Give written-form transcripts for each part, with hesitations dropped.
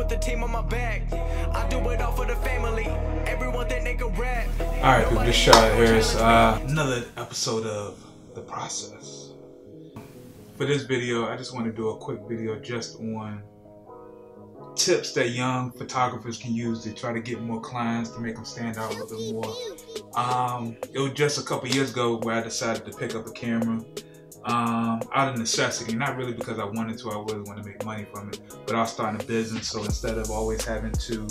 put the team on my back. I do it all for the family. Everyone think they can rap. Alright, people, this shot here is another episode of The Process. For this video, I just want to do a quick video just on tips that young photographers can use to try to get more clients, to make them stand out a little bit more. It was just a couple years ago where I decided to pick up a camera out of necessity, not really because I wanted to. I really want to make money from it, but I was starting a business, so instead of always having to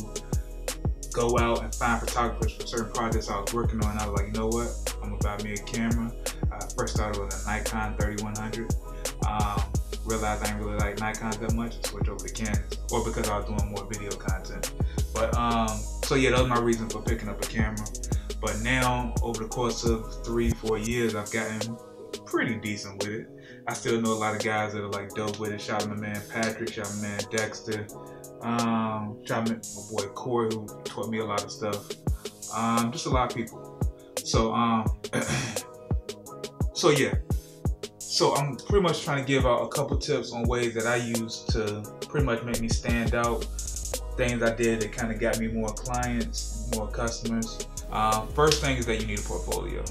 go out and find photographers for certain projects I was working on, I was like, you know what, I'm gonna buy me a camera. I first started with a Nikon 3100. Realized I didn't really like Nikon that much, I switched over to Canon, or because I was doing more video content. But so yeah, that was my reason for picking up a camera. But now, over the course of 3-4 years, I've gotten pretty decent with it. I still know a lot of guys that are like dope with it. Shout out my man Patrick, shout out my man Dexter, shout out my boy Corey, who taught me a lot of stuff. Just a lot of people. So so yeah. So I'm pretty much trying to give out a couple tips on ways that I use to pretty much make me stand out. Things I did that kind of got me more clients, more customers. First thing is that you need a portfolio.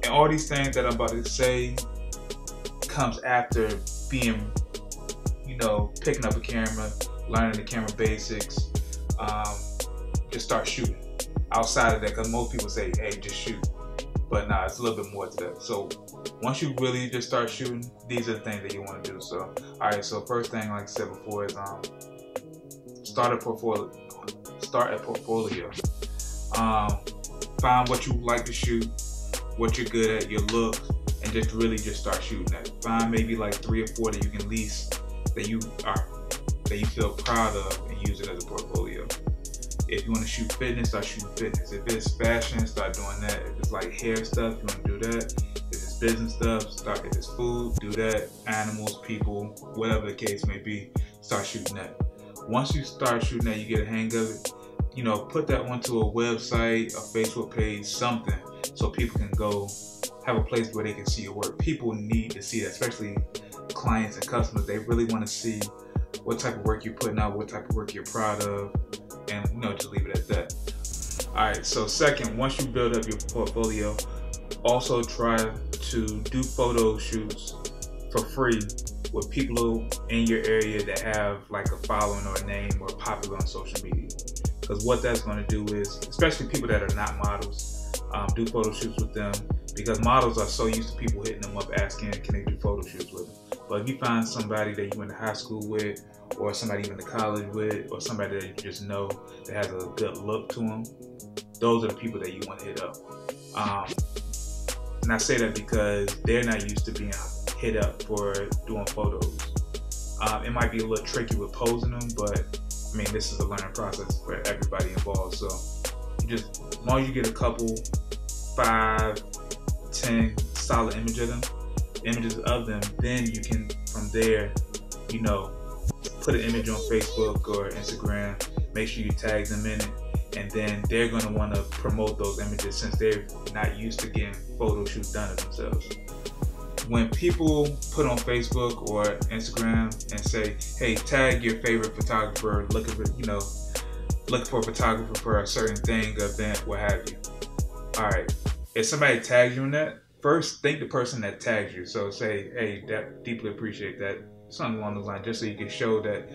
And all these things that I'm about to say comes after being, you know, picking up a camera, learning the camera basics, just start shooting. Outside of that, because most people say, hey, just shoot. But nah, it's a little bit more to that. So once you really just start shooting, these are the things that you want to do. So, all right, so first thing, like I said before, is start a portfolio. Find what you like to shoot, what you're good at, your look, and just really just start shooting that. Find maybe like 3 or 4 that you can lease, that you feel proud of, and use it as a portfolio. If you want to shoot fitness, start shooting fitness. If it's fashion, start doing that. If it's like hair stuff, you want to do that. If it's business stuff, start. If it's food, do that. Animals, people, whatever the case may be, start shooting that. Once you start shooting that, you get a hang of it, you know, put that onto a website, a Facebook page, something, so people can go have a place where they can see your work. People need to see that, especially clients and customers. They really want to see what type of work you're putting out, what type of work you're proud of, and you know, just leave it at that. All right, so second, once you build up your portfolio, also try to do photo shoots for free with people in your area that have like a following or a name or popular on social media. Because what that's going to do is, especially people that are not models, do photo shoots with them, because models are so used to people hitting them up asking, can they do photo shoots with them? But if you find somebody that you went to high school with, or somebody you went to college with, or somebody that you just know that has a good look to them, those are the people that you want to hit up. And I say that because they're not used to being hit up for doing photos. It might be a little tricky with posing them, but I mean, this is a learning process for everybody involved. So you just, as long as you get a couple, 5, 10 solid images of them, then you can, from there, you know, put an image on Facebook or Instagram, make sure you tag them in it, and then they're going to want to promote those images since they're not used to getting photo shoots done of themselves. When people put on Facebook or Instagram and say, hey, tag your favorite photographer, looking for a photographer for a certain thing, event, what have you. All right, if somebody tags you in that, first thank the person that tags you. So say, hey, that deeply appreciate that, something along those lines, just so you can show that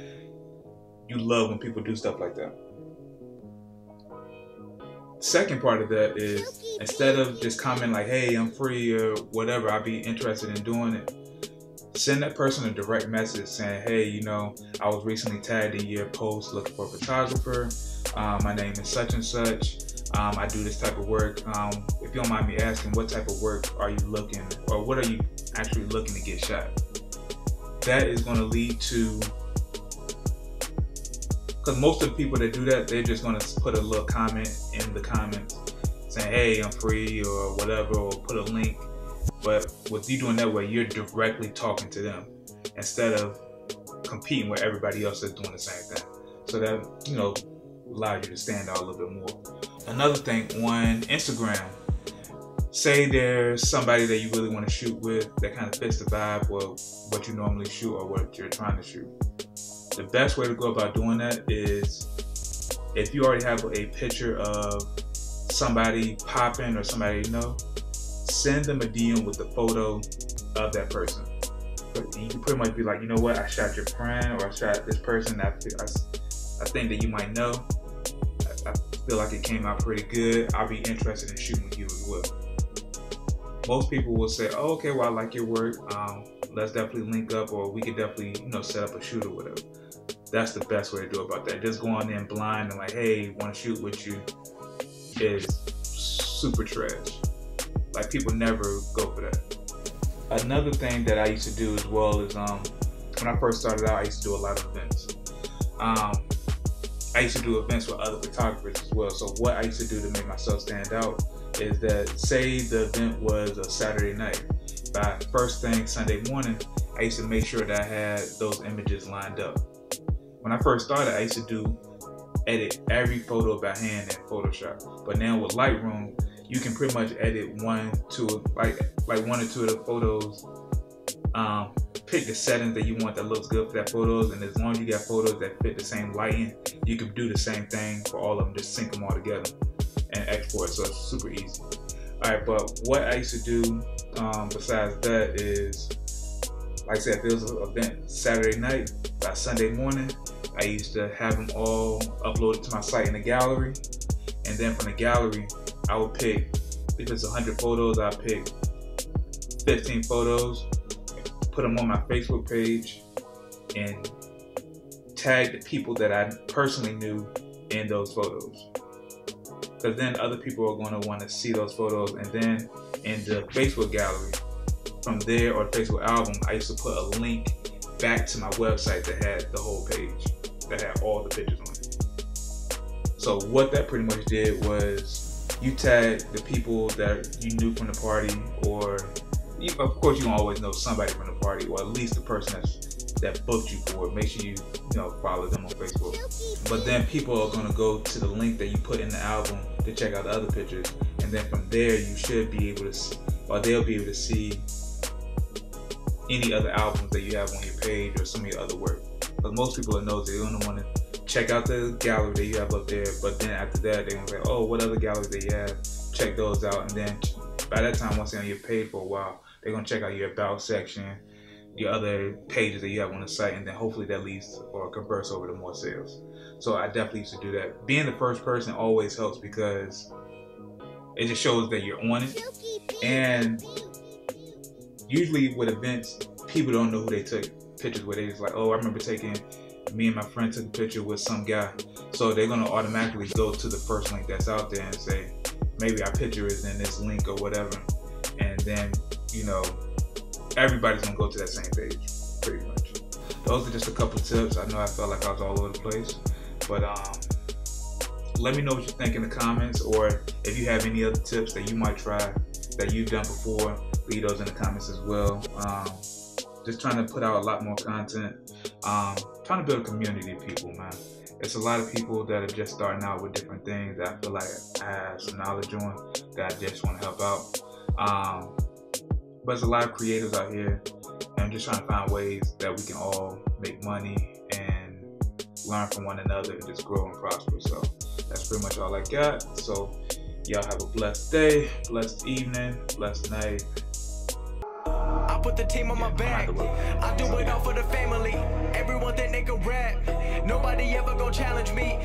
you love when people do stuff like that. Second part of that is, instead of just commenting like, hey, I'm free or whatever, I'd be interested in doing it, send that person a direct message saying, hey, you know, I was recently tagged in your post looking for a photographer. My name is such and such. I do this type of work. If you don't mind me asking, what type of work are you looking, or what are you actually looking to get shot? That is going to lead to, because most of the people that do that, they're just going to put a little comment in the comments saying, hey, I'm free or whatever, or put a link. But with you doing that way, you're directly talking to them instead of competing with everybody else that's doing the same thing. So that, you know, allows you to stand out a little bit more. Another thing, on Instagram, say there's somebody that you really want to shoot with that kind of fits the vibe of what you normally shoot or what you're trying to shoot. The best way to go about doing that is if you already have a picture of somebody popping or somebody you know, send them a DM with the photo of that person. But you can pretty much be like, you know what, I shot your friend or I shot this person that I think that you might know. I feel like it came out pretty good. I'll be interested in shooting with you as well. Most people will say, oh, okay, well, I like your work. Let's definitely link up, or we could definitely, you know, set up a shoot or whatever. That's the best way to do about that. Just going in blind and like, hey, want to shoot with you is super trash. Like, people never go for that. Another thing that I used to do as well is when I first started out, I used to do a lot of events. I used to do events with other photographers as well. So what I used to do to make myself stand out is that, say the event was a Saturday night, by first thing Sunday morning, I used to make sure that I had those images lined up. When I first started, I used to edit every photo by hand in Photoshop. But now with Lightroom, you can pretty much edit one or two of the photos. Pick the settings that you want that looks good for that photos, and as long as you got photos that fit the same lighting, you can do the same thing for all of them. Just sync them all together and export. So it's super easy. All right, but what I used to do besides that is, like I said, if it was an event Saturday night, by Sunday morning, I used to have them all uploaded to my site in the gallery, and then from the gallery, I would pick, if it's 100 photos, I'll pick 15 photos, put them on my Facebook page, and tag the people that I personally knew in those photos. Because then other people are going to want to see those photos, and then in the Facebook gallery, from there, or the Facebook album, I used to put a link back to my website that had the whole page, that had all the pictures on it. So what that pretty much did was, you tag the people that you knew from the party, or of course you can always know somebody from the party, or at least the person that booked you for it. Make sure you follow them on Facebook. But then people are gonna go to the link that you put in the album to check out the other pictures, and then from there you should be able to, or they'll be able to see any other albums that you have on your page or some of your other work. But most people will know they're gonna want to check out the gallery that you have up there, but then after that they're gonna say, oh, what other galleries that you have? Check those out, and then by that time, once they're on your page for a while, they're gonna check out your about section, your other pages that you have on the site, and then hopefully that leads or converts over to more sales. So I definitely used to do that. Being the first person always helps, because it just shows that you're on it. And usually with events, people don't know who they took pictures with. They just like, oh, I remember me and my friend took a picture with some guy. So they're gonna automatically go to the first link that's out there and say, maybe our picture is in this link or whatever. And then, everybody's gonna go to that same page, pretty much. Those are just a couple tips. I know I felt like I was all over the place, but let me know what you think in the comments, or if you have any other tips that you might try that you've done before, leave those in the comments as well. Just trying to put out a lot more content. Trying to build a community of people, man. It's a lot of people that are just starting out with different things that I feel like I have some knowledge on, that I just want to help out. But there's a lot of creatives out here, and I'm just trying to find ways that we can all make money and learn from one another and just grow and prosper. So that's pretty much all I got. So y'all have a blessed day, blessed evening, blessed night. I put the team on my back. I do it all for the family. Everyone think they can rap. Nobody ever gonna challenge me.